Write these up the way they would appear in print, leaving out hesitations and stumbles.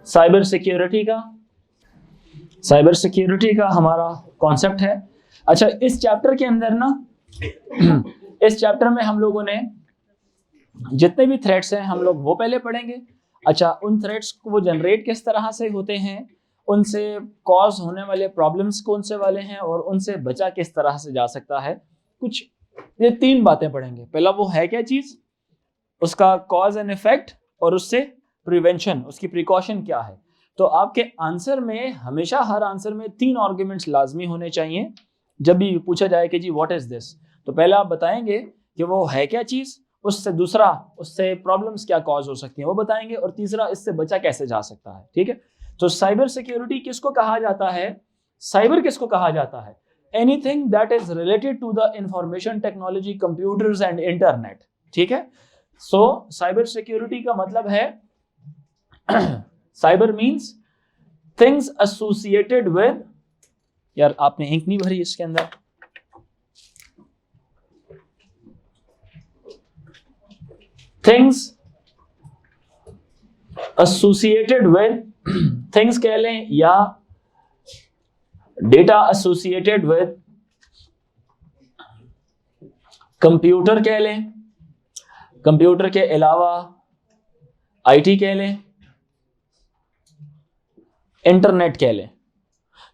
Cyber security का हमारा concept है। अच्छा, इस चैप्टर के अंदर ना इस चैप्टर में हम लोगों ने जितने भी थ्रेट्स हैं हम लोग वो पहले पढ़ेंगे। अच्छा, उन थ्रेट्स को वो जनरेट किस तरह से होते हैं, उनसे कॉज होने वाले प्रॉब्लम्स कौन से वाले हैं और उनसे बचा किस तरह से जा सकता है, कुछ ये 3 बातें पढ़ेंगे। पहला वो है क्या चीज, उसका कॉज एंड इफेक्ट, और उससे प्रिवेंशन, उसकी प्रिकॉशन क्या है। तो आपके आंसर में हमेशा हर आंसर में 3 आर्ग्यूमेंट्स लाजमी होने चाहिए। जब भी पूछा जाए कि जी व्हाट इज दिस, तो पहले आप बताएंगे कि वो है क्या चीज, उससे दूसरा उससे प्रॉब्लम्स क्या कॉज हो सकती हैं वो बताएंगे, और तीसरा इससे बचा कैसे जा सकता है। ठीक है, तो साइबर सिक्योरिटी किसको कहा जाता है, साइबर किसको कहा जाता है, anything that is related to the information technology, computers and internet. ठीक है, सो साइबर सिक्योरिटी का मतलब है cyber means things associated with, यार आपने इंक नहीं भरी इसके अंदर, थिंग्स एसोसिएटेड विद, थिंग्स कह लें या डेटा एसोसिएटेड विद कंप्यूटर कह लें, कंप्यूटर के अलावा आईटी कह लें, इंटरनेट कह लें,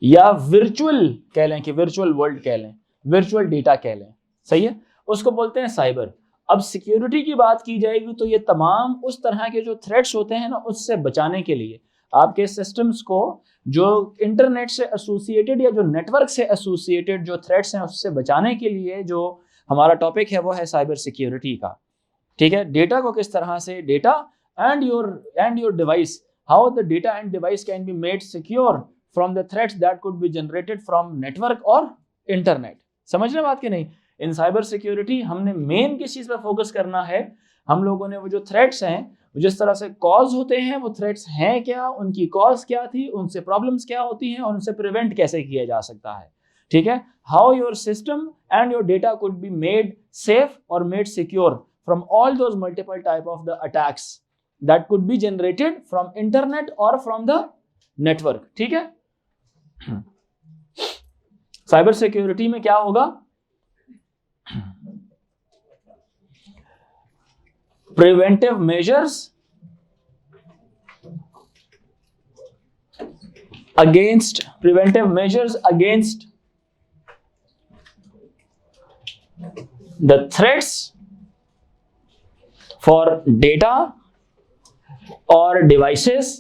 या वर्चुअल कह लें कि वर्चुअल वर्ल्ड कह लें, वर्चुअल डेटा कह लें। सही है, उसको बोलते हैं साइबर। अब सिक्योरिटी की बात की जाएगी तो ये तमाम उस तरह के जो थ्रेट्स होते हैं ना, उससे बचाने के लिए आपके सिस्टम्स को जो इंटरनेट से एसोसिएटेड या जो नेटवर्क से एसोसिएटेड जो थ्रेट्स हैं उससे बचाने के लिए जो हमारा टॉपिक है वो है साइबर सिक्योरिटी का। ठीक है, डेटा को किस तरह से, data and your device, how the data and device can be made secure from the threats that could be generated from network और इंटरनेट। समझ रहे बात कि नहीं। इन साइबर सिक्योरिटी हमने मेन किस चीज पर फोकस करना है, हम लोगों ने वो जो थ्रेट्स हैं जिस तरह से कॉज होते हैं, वो थ्रेट्स हैं क्या, उनकी कॉज क्या थी, उनसे प्रॉब्लम्स क्या होती हैं और उनसे प्रिवेंट कैसे किया जा सकता है। ठीक है, how your system and your data could be made safe और made secure from all those multiple type of the attacks that could be generated from internet और फ्रॉम द नेटवर्क। ठीक है, साइबर सिक्योरिटी में क्या होगा, preventive measures against the threats for data or devices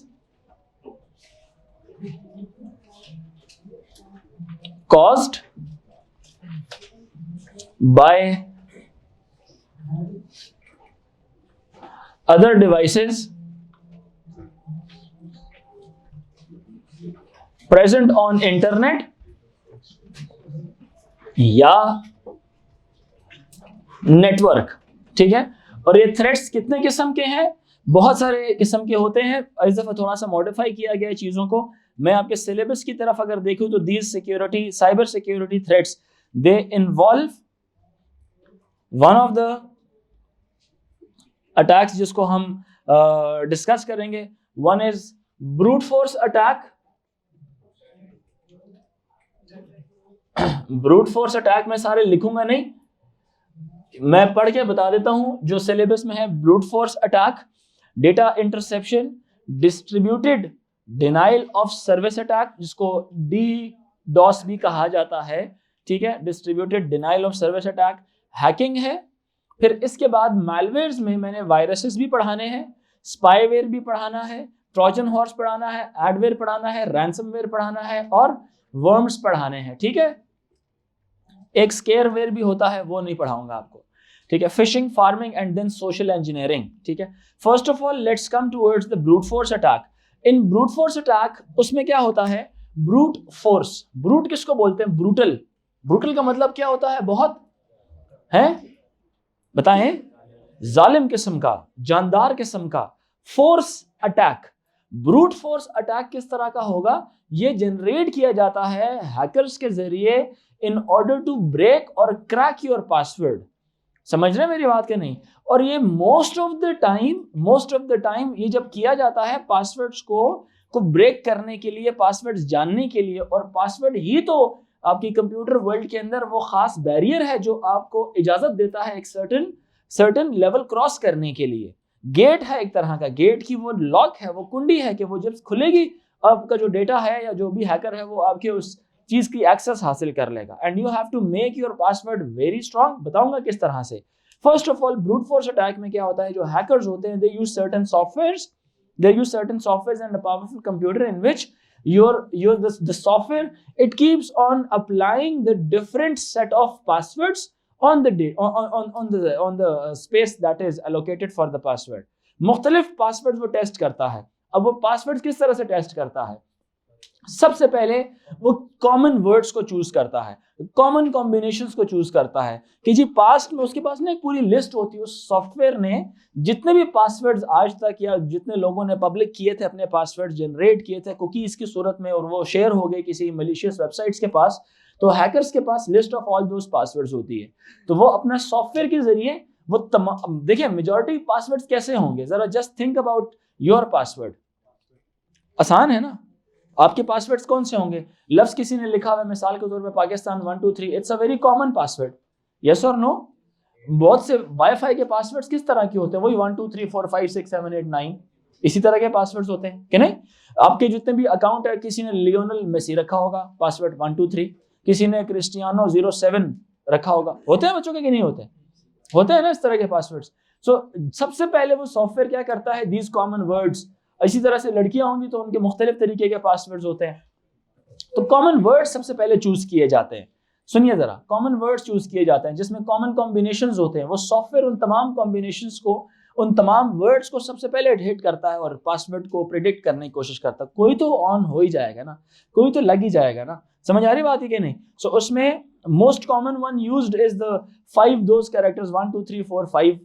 caused by other devices present on internet या network. ठीक है, और ये थ्रेट्स कितने किस्म के हैं, बहुत सारे किस्म के होते हैं। इस दफा थोड़ा सा मॉडिफाई किया गया है चीजों को। मैं आपके सिलेबस की तरफ अगर देखूं तो these cyber security threats they involve one of the attacks जिसको हम डिस्कस करेंगे। One is brute force attack. Brute force attack में सारे लिखूंगा नहीं, मैं पढ़ के बता देता हूं जो सिलेबस में है। Brute force attack, data interception, distributed denial of service attack जिसको DDoS भी कहा जाता है। ठीक है, distributed denial of service attack, hacking है। फिर इसके बाद मैलवेयर्स में मैंने वायरसेस भी पढ़ाने हैं, स्पाईवेयर भी पढ़ाना है, ट्रोजन हॉर्स पढ़ाना है, एडवेयर पढ़ाना है, रैंसमवेयर पढ़ाना है और वर्म्स पढ़ाने हैं। ठीक है, एक स्केयरवेयर भी होता है, वो नहीं पढ़ाऊंगा आपको। ठीक है, phishing, pharming and then social engineering. ठीक है, first of all let's come towards the brute force attack. In brute force attack उसमें क्या होता है, ब्रूट फोर्स, ब्रूट किसको बोलते हैं, ब्रूटल। ब्रूटल का मतलब क्या होता है, बहुत है, बताएं, जालिम किस्म का, जानदार किस्म का। Force attack, brute force attack किस तरह का होगा, ये जनरेट किया जाता है हैकर्स के जरिए इन ऑर्डर टू ब्रेक और क्रैक योर पासवर्ड। समझ रहे हैं मेरी बात के नहीं। और ये मोस्ट ऑफ द टाइम ये जब किया जाता है पासवर्ड्स को को ब्रेक करने के लिए, पासवर्ड्स जानने के लिए, और पासवर्ड ही तो आपकी कंप्यूटर वर्ल्ड के अंदर वो खास बैरियर है जो आपको इजाजत देता है एक सर्टन लेवल क्रॉस करने के लिए। गेट है एक तरह का, गेट की वो लॉक है, वो कुंडी है कि वो जब खुलेगी आपका जो डेटा है या जो भी हैकर है वो आपके उस चीज की एक्सेस हासिल कर लेगा। And you have to make your password very strong. बताऊंगा किस तरह से। First of all, brute force attack में क्या होता है, जो हैकर्स होते हैं, they use certain softwares and a powerful computer in which the software, it keeps on applying the different set of passwords on the space that is allocated for the password. मुख्तलिफ password वो test करता है। अब वो password किस तरह से test करता है? सबसे पहले वो कॉमन वर्ड्स को चूज करता है, कॉमन कॉम्बिनेशंस को चूज करता है कि जी पास्ट में उसके पास ना एक पूरी लिस्ट होती है। उस सॉफ्टवेयर ने जितने भी पासवर्ड्स आज तक या जितने लोगों ने पब्लिक किए थे, अपने पासवर्ड जनरेट किए थे कुकीज की सूरत में, और वो शेयर हो गए किसी मलिशियस वेबसाइट्स के पास, तो हैकर्स के पास list of all those passwords होती है। तो वो अपना सॉफ्टवेयर के जरिए वो तमाम, देखिए मेजॉरिटी पासवर्ड्स कैसे होंगे, जरा just think about your password. आसान है ना? आपके पासवर्ड्स कौन से होंगे? लफ्ज किसी ने लिखा हुआ है, मिसाल के तौर पे Pakistan 1 2 3, it's a very common password, yes और नो? बहुत से वाईफाई के पासवर्ड्स किस तरह के होते हैं? वही 1 2 3 4 5 6 7 8 9 इसी तरह के पासवर्ड्स होते हैं कि नहीं? आपके जितने भी अकाउंट है, किसी ने लियोनल मेसी रखा होगा पासवर्ड 1 2 3, किसी ने क्रिस्टियानो 07 रखा होगा। होते हैं बच्चों के कि नहीं होते? होते हैं ना इस तरह के पासवर्ड्स। सो सबसे पहले वो सॉफ्टवेयर क्या करता है, दीज कॉमन वर्ड्स। इसी तरह से लड़कियां होंगी तो उनके मुख्तलिफ तरीके के पासवर्ड्स होते हैं। तो कॉमन वर्ड्स सबसे पहले चूज किए जाते हैं। सुनिए जरा, कॉमन वर्ड्स चूज किए जाते हैं जिसमें कॉमन कॉम्बिनेशंस होते हैं। वो सॉफ्टवेयर उन तमाम कॉम्बिनेशंस को, उन तमाम वर्ड्स को सबसे पहले हिट करता है और पासवर्ड को प्रिडिक्ट करने की कोशिश करता है। कोई तो ऑन हो ही जाएगा ना, कोई तो लग ही जाएगा ना। समझ आ रही बात है कि नहीं? सो उसमें most common one used is the 5 those characters 1 2 3 4 5।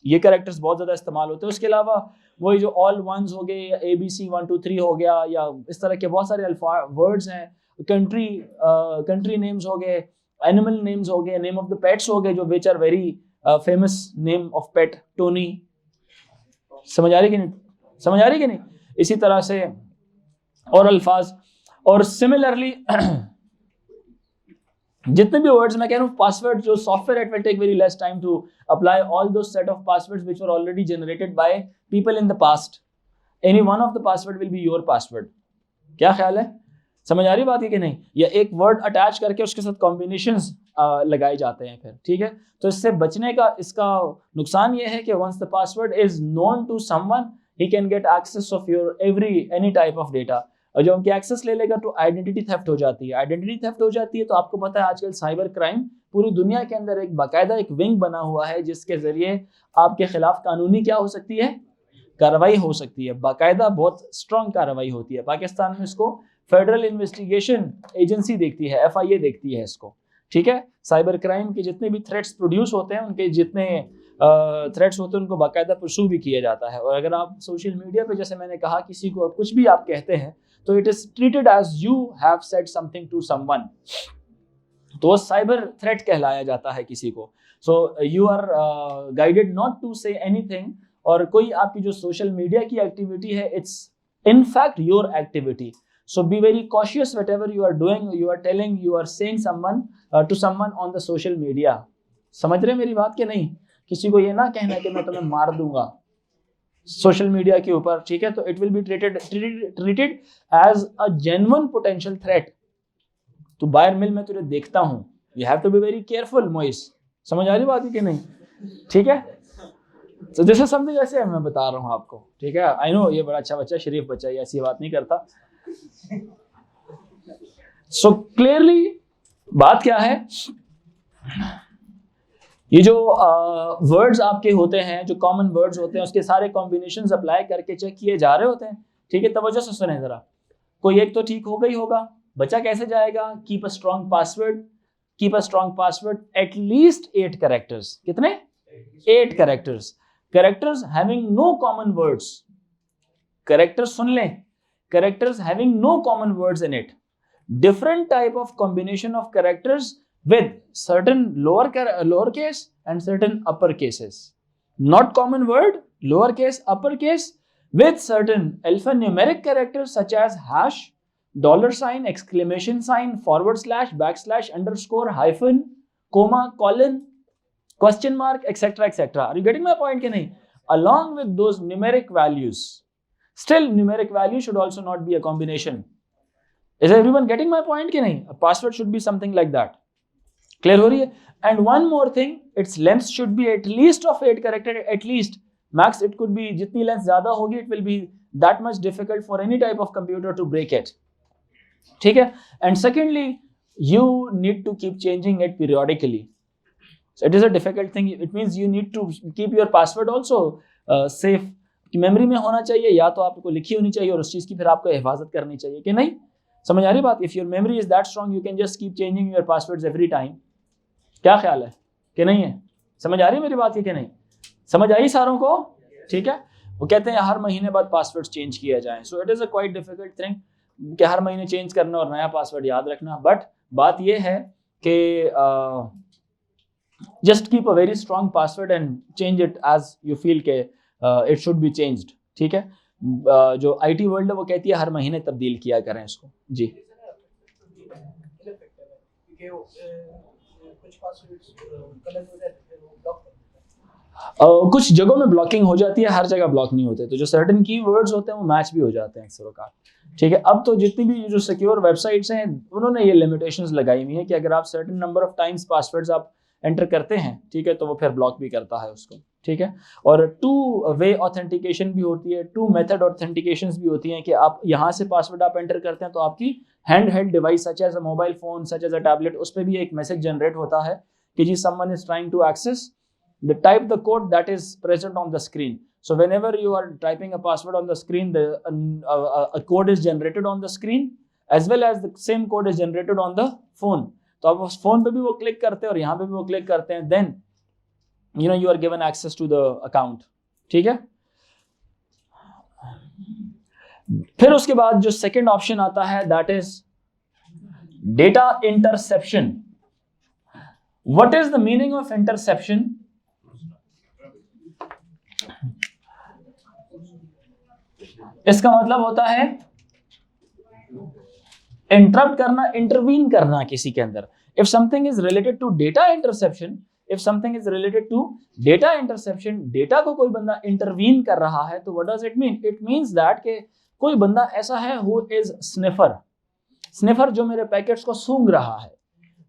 ये कैरेक्टर्स बहुत ज्यादा इस्तेमाल होते हैं। उसके अलावा वही जो ऑल वंस हो गए, या ABC 1 2 3 हो गया, या इस तरह के बहुत सारे वर्ड्स हैं। कंट्री नेम्स हो गए, एनिमल नेम्स हो गए, नेम ऑफ द पेट्स हो गए, जो which are very famous name of pet Tony. समझ आ रही कि नहीं? समझ आ रही कि नहीं? इसी तरह से और अल्फाज, और सिमिलरली जितने भी वर्ड्स मैं कह रहा हूँ, पासवर्ड जो software, it will take very less time to apply all those set of passwords which were already generated by people in the past. Any one of the password will be your password. क्या ख्याल है? समझ आ रही बात है कि नहीं? या एक वर्ड अटैच करके उसके साथ कॉम्बिनेशंस लगाए जाते हैं फिर, ठीक है? तो इससे बचने का इसका नुकसान ये है कि once the password is known to someone, he can get access of your any type of data. और जब उनकी एक्सेस ले लेगा तो आइडेंटिटी थेफ्ट हो जाती है। आइडेंटिटी थेफ्ट हो जाती है तो आपको पता है आजकल साइबर क्राइम पूरी दुनिया के अंदर एक बाकायदा एक विंग बना हुआ है जिसके जरिए आपके खिलाफ कानूनी क्या हो सकती है, कार्रवाई हो सकती है। बाकायदा बहुत स्ट्रॉन्ग कार्रवाई होती है। पाकिस्तान में इसको फेडरल इन्वेस्टिगेशन एजेंसी देखती है, FIA देखती है इसको, ठीक है? साइबर क्राइम के जितने भी थ्रेट्स प्रोड्यूस होते हैं, उनके जितने थ्रेट्स होते हैं, उनको बाकायदा परसू भी किया जाता है। और अगर आप सोशल मीडिया पे, जैसे मैंने कहा, किसी को कुछ भी आप कहते हैं तो it is treated as you have said something to someone, तो साइबर थ्रेट कहलाया जाता है किसी को। So you are guided not to say anything, और कोई आपकी जो सोशल मीडिया की एक्टिविटी है, it's in fact your activity. So be very cautious whatever you are doing, you are telling, you are saying to someone on the social media. समझ रहे मेरी बात कि नहीं? किसी को ये ना कहना कि मैं तुम्हें मार दूंगा सोशल मीडिया के ऊपर, ठीक है? तो it will be treated as a genuine potential threat. तो बायर मिल में तुझे देखता हूँ, you have to be very careful, मोइस। समझ आ रही बात है कि नहीं? ठीक है? तो दिस इज समथिंग ऐसे मैं बता रहा हूँ आपको, ठीक है? आई नो ये बड़ा अच्छा बच्चा, शरीफ बच्चा, ये ऐसी बात नहीं करता। सो क्लियरली बात क्या है, ये जो वर्ड्स आपके होते हैं, जो कॉमन वर्ड्स होते हैं, उसके सारे कॉम्बिनेशंस अप्लाई करके चेक किए जा रहे होते हैं, ठीक है? तवज्जो से सुने जरा। कोई एक तो ठीक हो गई होगा, बचा कैसे जाएगा? Keep a strong password, keep a strong password, at least 8 characters. कितने? 8 characters. Characters having no common words. Characters सुन लें, characters having no common words in it. Different type of combination of characters with certain lowercase and certain upper cases. Not common word, lowercase, uppercase, with certain alphanumeric characters such as hash, $sign, exclamation sign, /, backslash, underscore, hyphen, comma, colon, question mark, etc., etc. Are you getting my point ki nahi? Along with those numeric values, still numeric value should also not be a combination. Is everyone getting my point ki nahi? A password should be something like that. Clear ho rahi hai? And one more thing, its length should be at least of 8 characters, at least. Max it could be, jitni length zyada hogi, it will be that much difficult for any type of computer to break it. ठीक है? And secondly, you need to keep changing it periodically. So it is a difficult thing. It means you need to keep your password also safe. कि memory में होना चाहिए, या तो आपको लिखी होनी चाहिए और उस चीज़ की फिर आपको हिफाजत करनी चाहिए कि नहीं. समझ आ रही बात? If your memory is that strong, you can just keep changing your passwords every time. क्या ख्याल है कि नहीं है? समझ आ रही है मेरी बात कि नहीं? समझ आई सारों को? ठीक है. वो कहते हैं हर महीने बाद पासवर्ड चेंज किया जाए. So it is a quite difficult thing कि हर महीने चेंज करना और नया पासवर्ड याद रखना. बट बात ये है कि just keep a very strong password and change it as you feel के इट शुड बी चेंज्ड. ठीक है. जो आईटी वर्ल्ड है वो कहती है हर महीने तब्दील किया करें इसको. जी. कुछ जगहों में ब्लॉकिंग हो जाती है, हर जगह ब्लॉक नहीं होते. तो जो सर्टेन कीवर्ड्स होते हैं वो मैच भी हो जाते हैं अक्सर का. ठीक है. अब तो जितनी भी जो सिक्योर वेबसाइट्स हैं उन्होंने ये लिमिटेशंस लगाई हुई है कि अगर आप certain number of times passwords आप एंटर करते हैं, ठीक है, तो वो फिर ब्लॉक भी करता है उसको. ठीक है. और 2 वे ऑथेंटिकेशन भी होती है, 2 मेथड ऑथेंटिकेशंस भी होती हैं कि आप यहाँ से पासवर्ड आप एंटर करते हैं तो आपकी hand held device such as a mobile phone, such as a tablet, उस पर भी एक मैसेज जनरेट होता है कि जी someone is trying to access the type the code that is present on the screen. So whenever you are typing a password on the screen, a code is generated on the screen as well as the same code is generated on the phone. तो आप उस phone पे भी वो click करते हैं और यहाँ पे भी वो क्लिक करते हैं, then you know you are given access to the account. ठीक है. फिर उसके बाद जो सेकेंड ऑप्शन आता है that is data interception. What is the meaning of interception? इसका मतलब होता है इंटरप्ट करना, इंटरवीन करना किसी के अंदर. If something is related to data interception, if something is related to data interception, data को कोई बंदा इंटरवीन कर रहा है, तो what does it mean? It means that कि कोई बंदा ऐसा है हु इज स्निफर. स्निफर जो मेरे पैकेट्स को सूंघ रहा है.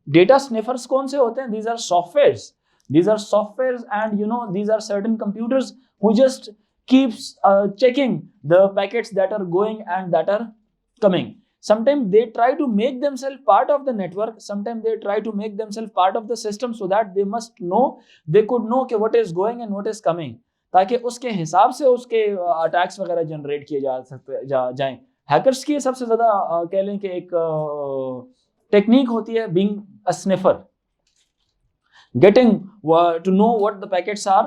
डेटा स्निफर्स कौन से होते हैं? These are softwares. These are softwares and these are certain computers who just keeps checking the packets that are going and that are coming. Sometimes they try to make themselves part of the network. Sometimes they try to make themselves part of the system so that they must know, they could know कि what is going and what is coming. ताकि उसके हिसाब से उसके attacks वगैरह generate किए जाएं. Hackers की सबसे ज़्यादा कह लें कि एक टेक्निक होती है being a sniffer. Getting to know what the packets are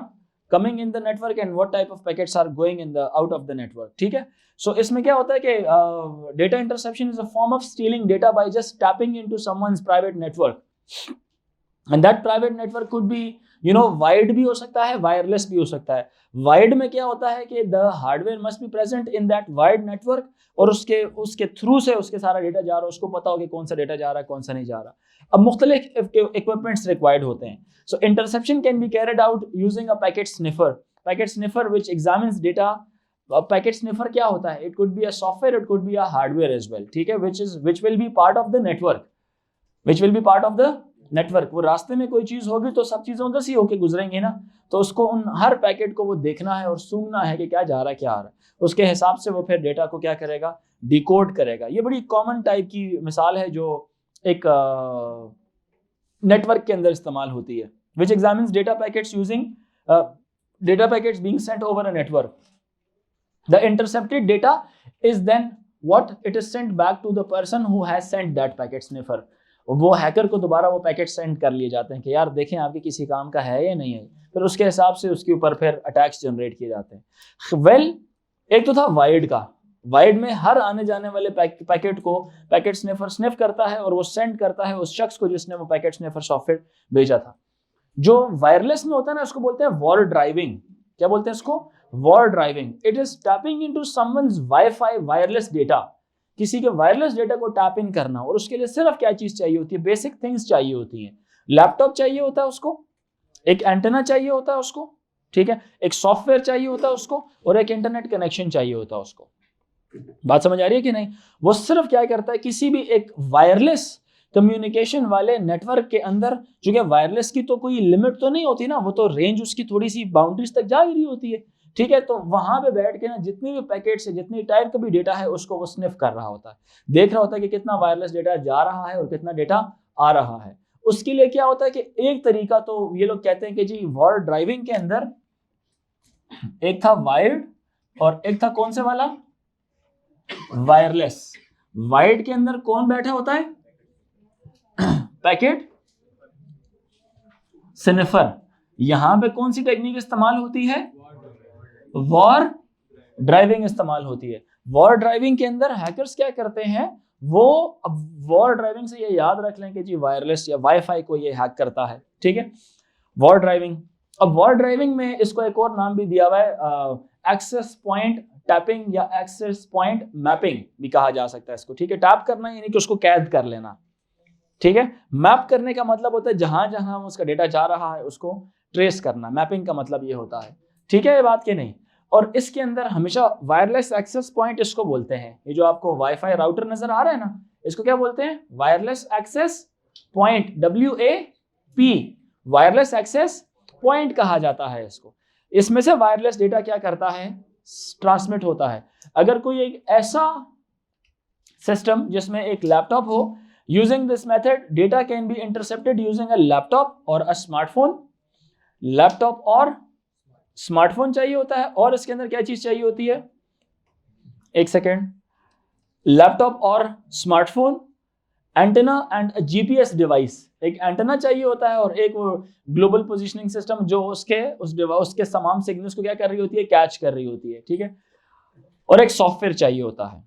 coming in the network and what type of packets are going in the out of the network. ठीक है. So इसमें क्या होता है कि data interception is a form of stealing data by just tapping into someone's private network, and that private network could be wired भी हो सकता है, wireless भी हो सकता है. Wired में क्या होता है कि the hardware must be present in that wired network और उसके थ्रू से उसके सारा डेटा जा रहा है, उसको पता हो कि कौन सा डेटा जा रहा है, कौन सा नहीं जा रहा. अब मुख्तलिफ इक्विपमेंट्स रिक्वायर्ड होते हैं. So interception can be carried out using a packet sniffer. Packet sniffer which examines data. Packet sniffer क्या होता है? It could be a software, it could be a hardware as well. ठीक है. Which will be part of the network. Which will be part of the network. वो रास्ते में कोई चीज होगी तो सब चीजें उधर से होके गुजरेंगी ना, तो उसको उन हर पैकेट को वो देखना है और सूंघना है कि क्या जा रहा है, क्या आ रहा है. उसके हिसाब से वो फिर डेटा को क्या करेगा? डिकोड करेगा. ये बड़ी कॉमन टाइप की मिसाल है जो एक नेटवर्क के अंदर इस्तेमाल होती है. Which examines data packets using data packets being sent over a network. The intercepted data is then what it is sent back to the person who has sent that packet sniffer. वो hacker को दोबारा वो packet send कर लिए जाते हैं कि यार देखें आपके किसी काम का है या नहीं है. फिर उसके हिसाब से उसके ऊपर फिर अटैक्स जनरेट किए जाते हैं. वेल, एक तो था वायर्ड का. वायर्ड में हर आने जाने वाले पैकेट को पैकेट स्निफर स्निफ करता है और वो सेंड करता है उस शख्स को जिसने वो पैकेट स्निफर सॉफ्टवेयर भेजा था. जो वायरलेस में होता है ना, उसको बोलते हैं वॉर ड्राइविंग. क्या बोलते हैं इसको? War driving. It is tapping into someone's wifi wireless data, किसी के वायरलेस डेटा को टैप इन करना। और उसके लिए सिर्फ क्या चीज चाहिए होती है? बेसिक थिंग्स चाहिए होती हैं। लैपटॉप चाहिए होता है उसको, एक एंटेना चाहिए होता है उसको, ठीक है, एक सॉफ्टवेयर चाहिए होता है उसको, और एक इंटरनेट कनेक्शन चाहिए होता है उसको। बात समझ आ रही है कि नहीं? वो सिर्फ क्या करता है, किसी भी एक वायरलेस कम्युनिकेशन वाले नेटवर्क के अंदर, जो कि वायरलेस की तो कोई लिमिट तो नहीं होती ना, वो तो रेंज उसकी थोड़ी सी बाउंड्रीज तक जा ही रही होती है, ठीक है, तो वहां पे बैठ के ना जितनी भी पैकेट से जितनी टाइप का भी डेटा है उसको वो स्निफ कर रहा होता है, देख रहा होता है कि कितना वायरलेस डेटा जा रहा है और कितना डेटा आ रहा है। उसके लिए क्या होता है कि एक तरीका तो ये लोग कहते हैं कि जी वॉर ड्राइविंग के अंदर एक था वायर्ड और एक था कौन से वाला? वायरलेस। वायर्ड के अंदर कौन बैठा होता है? Packet sniffer. यहां पे कौन सी टेक्निक इस्तेमाल होती है? वॉर ड्राइविंग इस्तेमाल होती है। वॉर ड्राइविंग के अंदर हैकर्स क्या करते हैं, वो अब वॉर ड्राइविंग से ये याद रख लें कि जी वायरलेस या वाईफाई को ये हैक करता है, ठीक है, वॉर ड्राइविंग। अब वॉर ड्राइविंग में इसको एक और नाम भी दिया हुआ है, एक्सेस पॉइंट टैपिंग या एक्सेस पॉइंट मैपिंग भी कहा जा सकता है इसको, ठीक है। टैप करना यानी कि उसको कैद कर लेना, ठीक है। मैप करने का मतलब होता है जहां जहां उसका डेटा जा रहा है उसको ट्रेस करना, मैपिंग का मतलब ये होता है, ठीक है, ये बात की नहीं। और इसके अंदर हमेशा वायरलेस एक्सेस पॉइंट इसको बोलते हैं। ये जो आपको वाईफाई राउटर नजर आ रहा है ना, इसको क्या बोलते हैं? Wireless access point, WAP, wireless access point कहा जाता है इसको। इसमें से वायरलेस डेटा क्या करता है? ट्रांसमिट होता है। अगर कोई एक ऐसा सिस्टम जिसमें एक लैपटॉप हो, using this method data can be intercepted using a laptop और अ स्मार्टफोन। लैपटॉप और स्मार्टफोन चाहिए होता है, और इसके अंदर क्या चीज चाहिए होती है? एक सेकेंड, लैपटॉप और smartphone, antenna and GPS device. एक एंटेना चाहिए होता है और एक ग्लोबल पोजीशनिंग सिस्टम जो उसके तमाम सिग्नल्स को क्या कर रही होती है? कैच कर रही होती है, ठीक है। और एक सॉफ्टवेयर चाहिए होता है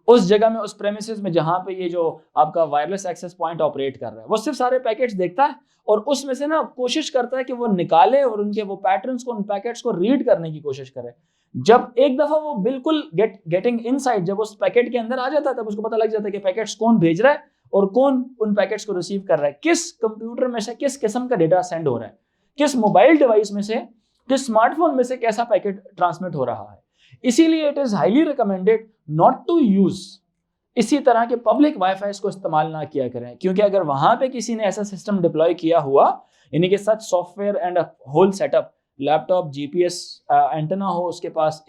उस जगह में, उस प्रेमिसेस में जहां पे ये जो आपका वायरलेस एक्सेस पॉइंट ऑपरेट कर रहा है। वो सिर्फ सारे पैकेट्स देखता है और उसमें से ना कोशिश करता है कि वो निकाले और उनके वो पैटर्न्स को, उन पैकेट्स को रीड करने की कोशिश करे। जब एक दफा वो बिल्कुल गेटिंग इनसाइड, जब उस पैकेट के अंदर आ जाता है, तब उसको पता लग जाता है कि पैकेट्स कौन भेज रहा है और कौन उन पैकेट्स को रिसीव कर रहा है, किस कंप्यूटर में से किस किस्म का डेटा सेंड हो रहा है, किस मोबाइल डिवाइस में से, किस स्मार्टफोन में से कैसा पैकेट ट्रांसमिट हो रहा है। इसीलिए it is highly recommended not to use इसी तरह के पब्लिक वाईफाई को इस्तेमाल ना किया करें, क्योंकि अगर वहां पे किसी ने ऐसा सिस्टम डिप्लॉय किया हुआ, यानी कि such software and whole setup, laptop, GPS antenna हो उसके पास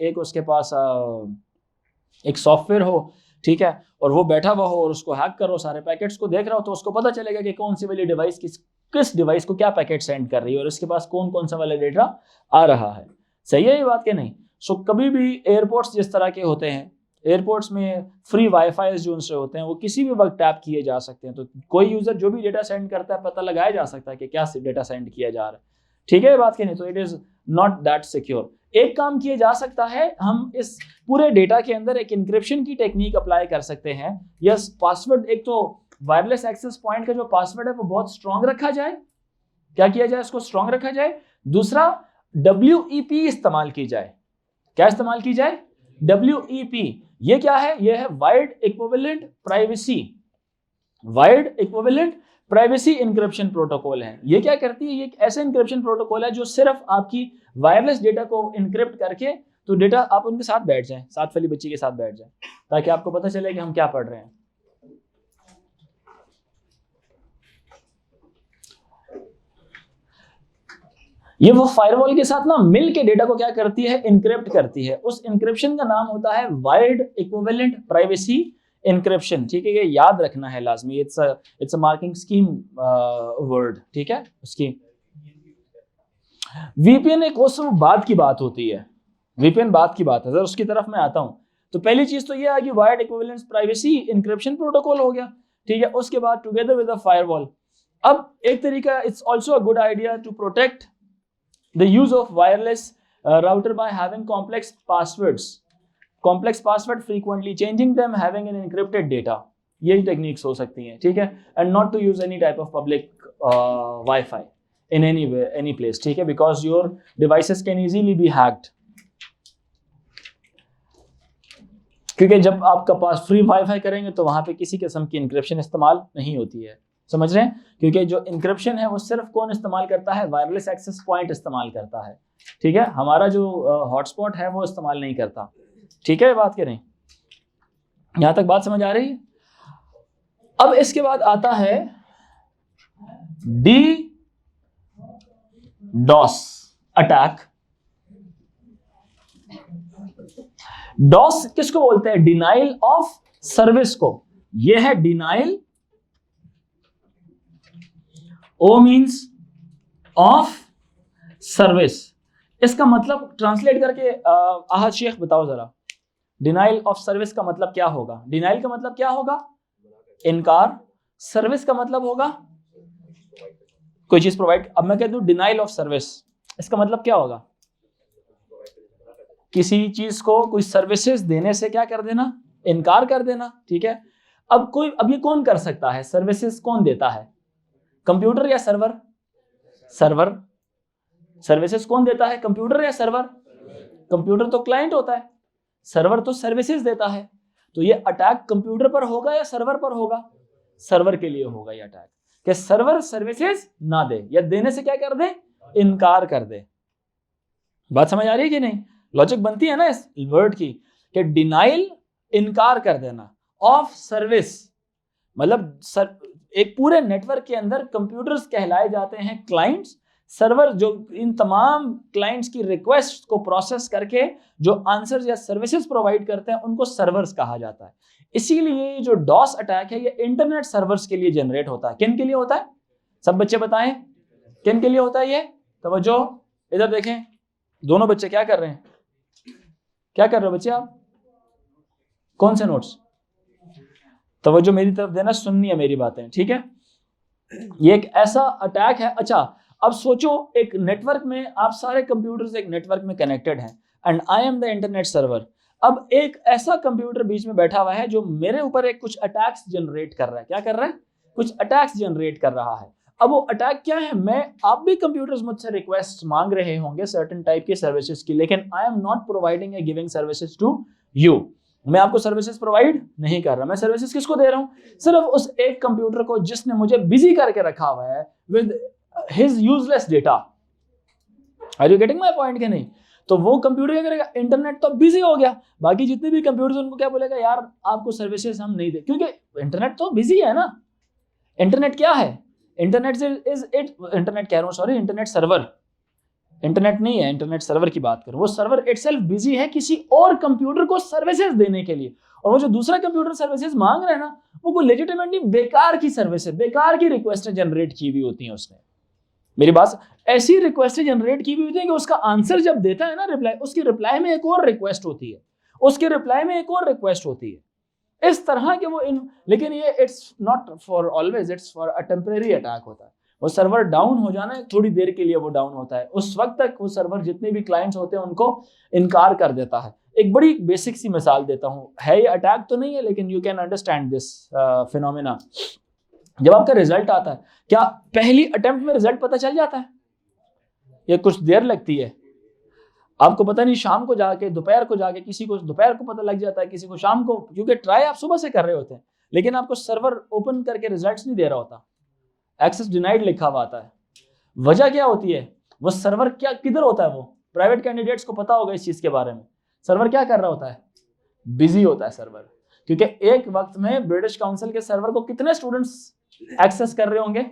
एक सॉफ्टवेयर हो, ठीक है, और वो बैठा हुआ हो और उसको हैक करो, सारे पैकेट्स को देख रहा हो, तो उसको पता चलेगा कि कौन सी वाली डिवाइस किस डिवाइस को क्या पैकेट सेंड कर रही है और इसके पास कौन कौन सा वाला डेटा आ रहा है। सही है ये बात कि नहीं? सो कभी भी एयरपोर्ट्स जिस तरह के होते हैं, एयरपोर्ट्स में फ्री वाईफाई जो उनसे होते हैं वो किसी भी वक्त टैप किए जा सकते हैं, तो कोई यूजर जो भी डेटा सेंड करता है पता लगाया जा सकता है कि क्या डेटा सेंड किया जा रहा है, ठीक है ये बात की नहीं? तो it is not that secure. एक काम किया जा सकता है, हम इस पूरे डेटा के अंदर एक इंक्रिप्शन की टेक्निक अप्लाई कर सकते हैं। यस, पासवर्ड, एक तो वायरलेस एक्सेस पॉइंट का जो पासवर्ड है वो बहुत स्ट्रांग रखा जाए। क्या किया जाए? उसको स्ट्रांग रखा जाए। दूसरा, WEP इस्तेमाल की जाए। क्या इस्तेमाल की जाए? WEP। ये क्या है? ये है wired equivalent privacy, wired equivalent privacy encryption protocol है। ये क्या करती है? ये एक ऐसा इंक्रिप्शन प्रोटोकॉल है जो सिर्फ आपकी वायरलेस डेटा को इंक्रिप्ट करके, तो डेटा आप उनके साथ बैठ जाएं, साथ वाली बच्ची के साथ बैठ जाएं, ताकि आपको पता चले कि हम क्या पढ़ रहे हैं। ये वो फायरवॉल के साथ ना मिल के डेटा को क्या करती है? इनक्रिप्ट करती है। उस इनक्रिप्शन का नाम होता है वाइड इक्विवेलेंट प्राइवेसी इंक्रिप्शन, ठीक है, ये याद रखना है लाजमी। It's a marking scheme word, ठीक है। उसकी वीपीएन एक उस बाद की बात होती है, वीपीएन बाद की बात है, जरा उसकी तरफ मैं आता हूं। तो पहली चीज तो ये है कि wired equivalent privacy encryption protocol हो गया, ठीक है। उसके बाद टुगेदर विद अ फायरवॉल। अब एक तरीका, it's also a good idea to protect the use of wireless router by having complex password frequently changing them, having an encrypted data. यही टेक्निक्स हो सकती हैं, ठीक है। and not to use any type of public Wi-Fi, in any way, any place, ठीक है, because your devices can easily be hacked. क्योंकि जब आपका पास फ्री वाईफाई करेंगे तो वहां पे किसी किस्म की इंक्रिप्शन इस्तेमाल नहीं होती है, समझ रहे हैं? क्योंकि जो इंक्रिप्शन है वो सिर्फ कौन इस्तेमाल करता है? वायरलेस एक्सेस पॉइंट इस्तेमाल करता है, ठीक है, हमारा जो हॉटस्पॉट है वो इस्तेमाल नहीं करता, ठीक है, बात करें, यहां तक बात समझ आ रही है? अब इसके बाद आता है DDoS अटैक। डॉस किसको बोलते हैं? डिनाइल ऑफ सर्विस को। ये है denial, O means of service. इसका मतलब ट्रांसलेट करके आहद शेख बताओ जरा, डिनाइल ऑफ सर्विस का मतलब क्या होगा? डिनाइल का मतलब क्या होगा? इनकार। सर्विस का मतलब होगा कोई चीज प्रोवाइड। अब मैं कह दूं डिनाइल ऑफ सर्विस, इसका मतलब क्या होगा? किसी चीज को, कोई सर्विसेज देने से क्या कर देना? इनकार कर देना, ठीक है। अब ये कौन कर सकता है? सर्विसेज कौन देता है? कंप्यूटर या सर्वर? सर्वर। सर्विसेज कौन देता है? कंप्यूटर या सर्वर? कंप्यूटर तो क्लाइंट होता है, सर्वर तो सर्विसेज देता है। तो ये अटैक कंप्यूटर पर होगा या सर्वर पर होगा? सर्वर के लिए होगा ये अटैक, कि सर्वर सर्विसेज ना दे या देने से क्या कर दे? इनकार कर दे। बात समझ आ रही है कि नहीं? लॉजिक बनती है ना इस वर्ड की, कि डिनाइल इनकार कर देना, ऑफ सर्विस मतलब एक पूरे नेटवर्क के अंदर कंप्यूटर्स कहलाए जाते हैं क्लाइंट्स, सर्वर जो इन तमाम क्लाइंट्स की रिक्वेस्ट को प्रोसेस करके जो आंसर्स या सर्विसेज प्रोवाइड करते हैं उनको सर्वर्स कहा जाता है। इसीलिए जो डॉस अटैक है ये इंटरनेट सर्वर्स के लिए जनरेट होता है। किन के लिए होता है? सब बच्चे बताएं किन के लिए होता है ये? तवज्जो, इधर देखें, दोनों बच्चे क्या कर रहे हैं? क्या कर रहे हो बच्चे आप? कौन से नोट्स? तवज्जो मेरी तरफ देना, सुननी है मेरी बातें, ठीक है। ये एक ऐसा अटैक है। अच्छा, अब सोचो एक नेटवर्क में आप सारे कंप्यूटर्स एक नेटवर्क में कनेक्टेड हैं and I am the internet server. अब एक ऐसा कंप्यूटर बीच में बैठा हुआ है जो मेरे ऊपर एक कुछ अटैक्स जनरेट कर रहा है। क्या कर रहा है? कुछ अटैक्स जनरेट कर रहा है। अब वो अटैक क्या है? आप भी कंप्यूटर्स मुझसे रिक्वेस्ट मांग रहे होंगे सर्टेन टाइप की सर्विसेज की, लेकिन I am not providing a giving services to you. मैं आपको सर्विसेज प्रोवाइड नहीं कर रहा। मैं सर्विसेज किसको दे रहा हूं? सिर्फ उस एक कंप्यूटर को जिसने मुझे बिजी करके रखा हुआ है with his useless data. Are you getting my point कि नहीं? तो वो कंप्यूटर क्या करेगा? इंटरनेट तो बिजी हो गया, बाकी जितने भी कंप्यूटर्स उनको क्या बोलेगा? यार आपको सर्विसेज हम नहीं दे, क्योंकि इंटरनेट तो बिजी है ना। इंटरनेट क्या है? इंटरनेट इंटरनेट कह रहा हूं, सॉरी, इंटरनेट सर्वर। इंटरनेट नहीं है, इंटरनेट सर्वर की बात करूं। वो सर्वर इटसेल्फ बिजी है किसी और कंप्यूटर को सर्विसेज देने के लिए, और वो जो दूसरा कंप्यूटर सर्विसेज मांग रहा है ना, वो कोई लेजिटिमेटली बेकार की सर्विस है, बेकार की रिक्वेस्टें जनरेट की हुई होती हैं उसने। मेरी बात, ऐसी रिक्वेस्टें जनरेट की हुई होती है कि उसका आंसर जब देता है ना रिप्लाई, उसकी रिप्लाई में एक और रिक्वेस्ट होती है, उसके रिप्लाई में एक और रिक्वेस्ट होती है, इस तरह के वो लेकिन ये it's not for always, it's for a temporary attack होता है। वो सर्वर डाउन हो जाना है, थोड़ी देर के लिए वो डाउन होता है, उस वक्त तक वो सर्वर जितने भी क्लाइंट्स होते हैं उनको इनकार कर देता है। एक बड़ी बेसिक सी मिसाल देता हूं, है ये अटैक तो नहीं है लेकिन you can understand this phenomena. जब आपका रिजल्ट आता है, क्या पहली अटेम्प्ट में रिजल्ट पता चल जाता है? ये कुछ देर लगती है, आपको पता नहीं, शाम को जाके, दोपहर को जाके, किसी को दोपहर को पता लग जाता है, किसी को शाम को, क्योंकि ट्राई आप सुबह से कर रहे होते हैं, लेकिन आपको सर्वर ओपन करके रिजल्ट्स नहीं दे रहा होता, एक्सेस डिनाइड लिखा हुआ आता है। वजह क्या होती है? वो सर्वर क्या किधर होता है? वो प्राइवेट कैंडिडेट्स को पता होगा इस चीज के बारे में। सर्वर क्या कर रहा होता है? बिजी होता है सर्वर, क्योंकि एक वक्त में ब्रिटिश काउंसिल के सर्वर को कितने स्टूडेंट्स एक्सेस कर रहे होंगे?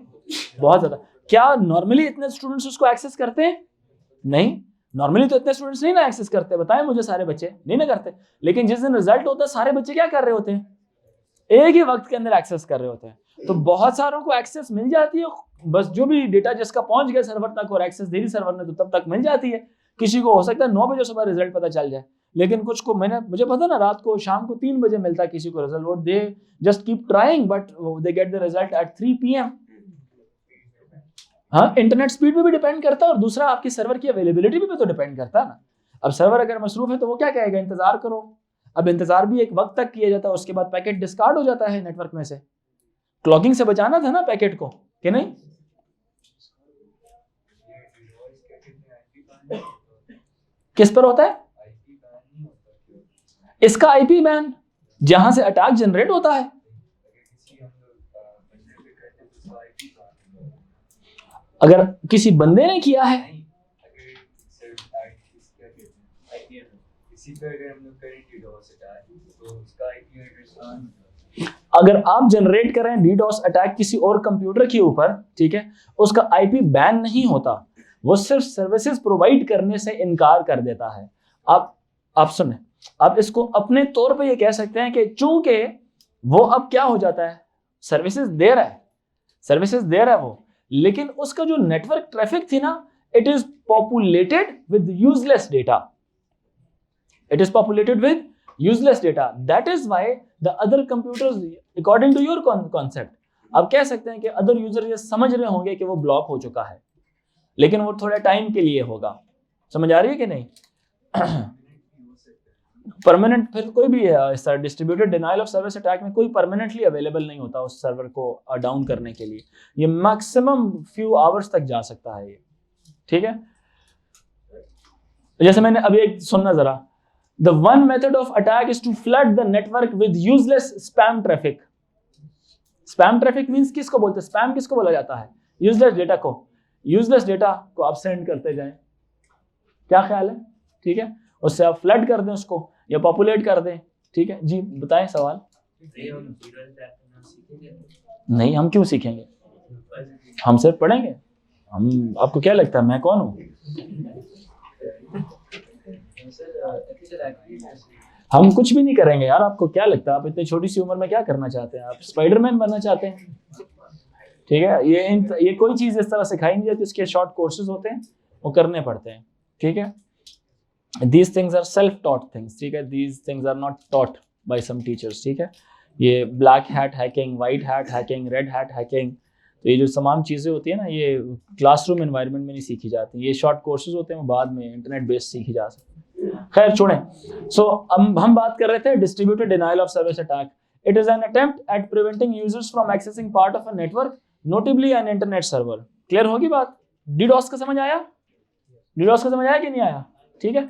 बहुत ज्यादा। क्या नॉर्मली इतने स्टूडेंट्स उसको एक्सेस करते हैं? नहीं, नॉर्मली तो इतने स्टूडेंट्स नहीं ना एक्सेस करते, बताएं मुझे, सारे बच्चे नहीं ना करते। लेकिन जिस दिन रिजल्ट होता है सारे बच्चे क्या कर रहे होते हैं? एक ही वक्त के अंदर एक्सेस कर रहे होते हैं। तो बहुत सारों को एक्सेस मिल जाती है, बस जो भी डेटा जिसका पहुंच गया सर्वर तक और एक्सेस दे दी सर्वर ने, तो तब तक मिल जाती है। किसी को हो सकता है 9 बजे सुबह रिजल्ट पता चल जाए, लेकिन कुछ को मुझे पता ना, रात को शाम को 3 बजे मिलता है किसी को रिजल्ट, और they just keep trying but they get the result at 3 PM। हाँ, इंटरनेट स्पीड पे भी डिपेंड करता है, और दूसरा आपकी सर्वर की अवेलेबिलिटी पे भी तो डिपेंड करता है ना। अब सर्वर अगर मसरूफ है तो वो क्या कहेगा? इंतजार करो। अब इंतजार भी एक वक्त तक किया जाता है, उसके बाद पैकेट डिस्कार्ड हो जाता है नेटवर्क में से। क्लॉकिंग से बचाना था ना पैकेट को, कि नहीं? किस पर होता है? इसका आईपी बैन जहां से अटैक जनरेट होता है। अगर किसी बंदे ने किया है, अगर आप जनरेट कर रहे हैं डीडॉस अटैक किसी और कंप्यूटर के ऊपर, ठीक है, उसका आईपी बैन नहीं होता, वो सिर्फ सर्विसेज प्रोवाइड करने से इनकार कर देता है। आप सुने, आप इसको अपने तौर पे ये कह सकते हैं कि चूंकि वो अब क्या हो जाता है, सर्विसेज दे रहा है वो, लेकिन उसका जो नेटवर्क ट्रैफिक थी ना, it is populated with useless data, that is why the other computers, according to your concept, आप कह सकते हैं कि अदर यूजर ये समझ रहे होंगे कि वो ब्लॉक हो चुका है, लेकिन वो थोड़े टाइम के लिए होगा। समझ आ रही है कि नहीं? परमानेंट फिर कोई भी है, distributed denial of service attack में कोई परमानेंटली अवेलेबल नहीं होता उस सर्वर को डाउन करने के लिए, ये मैक्सिमम फ्यू आवर्स तक जा सकता है ये, ठीक है। जैसे मैंने अभी एक सुनना जरा, the one method of attack is to flood the network with useless spam traffic. Spam traffic means किसको बोलते हैं? स्पैम किसको बोला जाता है? यूजलेस डेटा को। यूजलेस डेटा को आप सेंड करते जाएं, क्या ख्याल है? ठीक है, उससे आप फ्लड कर दें उसको या पॉपुलेट कर दें, ठीक है जी। बताएं सवाल। नहीं, हम क्यों सीखेंगे, हम सिर्फ पढ़ेंगे। हम, आपको क्या लगता है मैं कौन हूं? हम कुछ भी नहीं करेंगे यार, आपको क्या लगता है? आप इतनी छोटी सी उम्र में क्या करना चाहते हैं? आप स्पाइडरमैन बनना चाहते हैं? ठीक है, ये कोई चीज इस तरह सिखाई नहीं जाती, इसके शॉर्ट कोर्सेज होते हैं, वो करने पड़ते हैं, ठीक है। These things are self-taught things, ठीक है, these things are not taught by some teachers, ठीक है। ये black hat hacking, white hat hacking, red hat hacking, तो ये जो तमाम चीज़ें होती है ना, ये क्लासरूम एनवायरनमेंट में नहीं सीखी जाती, ये शॉर्ट कोर्सेज होते हैं, वो बाद में इंटरनेट बेस्ड सीखी जा सकती है। खैर छोड़ें। सो हम बात कर रहे थे distributed denial of service attack. It is an attempt at preventing users from accessing part of a network, notably an internet server. Clear होगी बात? डीडॉस का समझ आया? डीडॉस का समझ आया कि नहीं आया? ठीक है।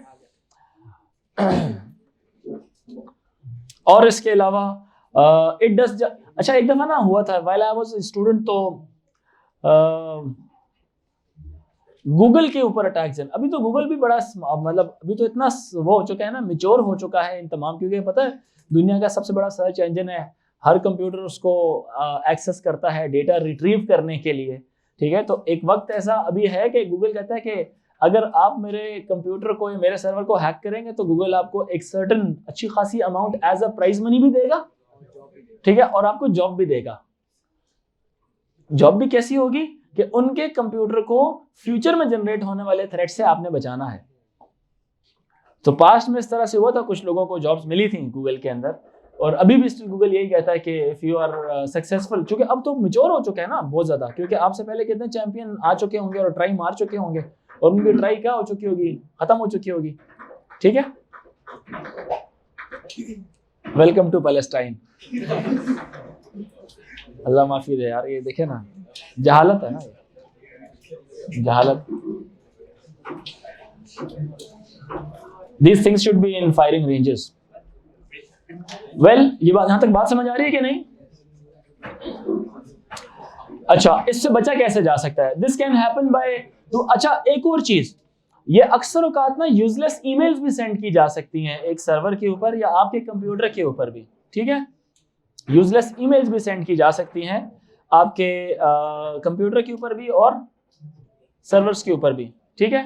और इसके अलावा इट डज, अच्छा एक दफा ना हुआ था व्हाइल आई वाज स्टूडेंट, तो गूगल के ऊपर अटैक्स हैं। अभी तो गूगल भी बड़ा मतलब अभी तो इतना वो हो चुका है ना, मैच्योर हो चुका है इन तमाम, क्योंकि पता है दुनिया का सबसे बड़ा सर्च इंजन है, हर कंप्यूटर उसको एक्सेस करता है डेटा रिट्रीव करने के लिए, ठीक है। तो एक वक्त ऐसा अभी है कि गूगल कहता है कि अगर आप मेरे कंप्यूटर को या मेरे सर्वर को हैक करेंगे तो गूगल आपको एक सर्टन अच्छी खासी amount as a prize money भी देगा, ठीक है, और आपको जॉब भी देगा। जॉब भी कैसी होगी कि उनके कंप्यूटर को फ्यूचर में जनरेट होने वाले थ्रेट से आपने बचाना है। तो पास्ट में इस तरह से हुआ था, कुछ लोगों को जॉब्स मिली थी गूगल के अंदर, और अभी भी गूगल यही कहता है कि इफ यू आर सक्सेसफुल, क्योंकि अब तो मैच्योर हो चुके हैं ना बहुत ज्यादा, क्योंकि आपसे पहले कितने चैंपियन आ चुके होंगे और ट्राई मार चुके होंगे, और उनकी ट्राई क्या हो चुकी होगी, खत्म हो चुकी होगी, ठीक है। Welcome to Palestine. अल्लाह माफी दे यार, ये देखे ना, जहालत है ना, जहालत। These things should be in firing ranges. Well, ये बात, यहां तक बात समझ आ रही है कि नहीं? अच्छा, इससे बचा कैसे जा सकता है? This can happen by, तो अच्छा एक और चीज, ये अक्सर औकात ना यूजलेस ईमेल्स भी सेंड की जा सकती हैं एक सर्वर के ऊपर या आपके कंप्यूटर के ऊपर भी, ठीक है। यूजलेस ईमेल्स भी सेंड की जा सकती हैं आपके कंप्यूटर के ऊपर भी और सर्वर्स के ऊपर भी, ठीक है।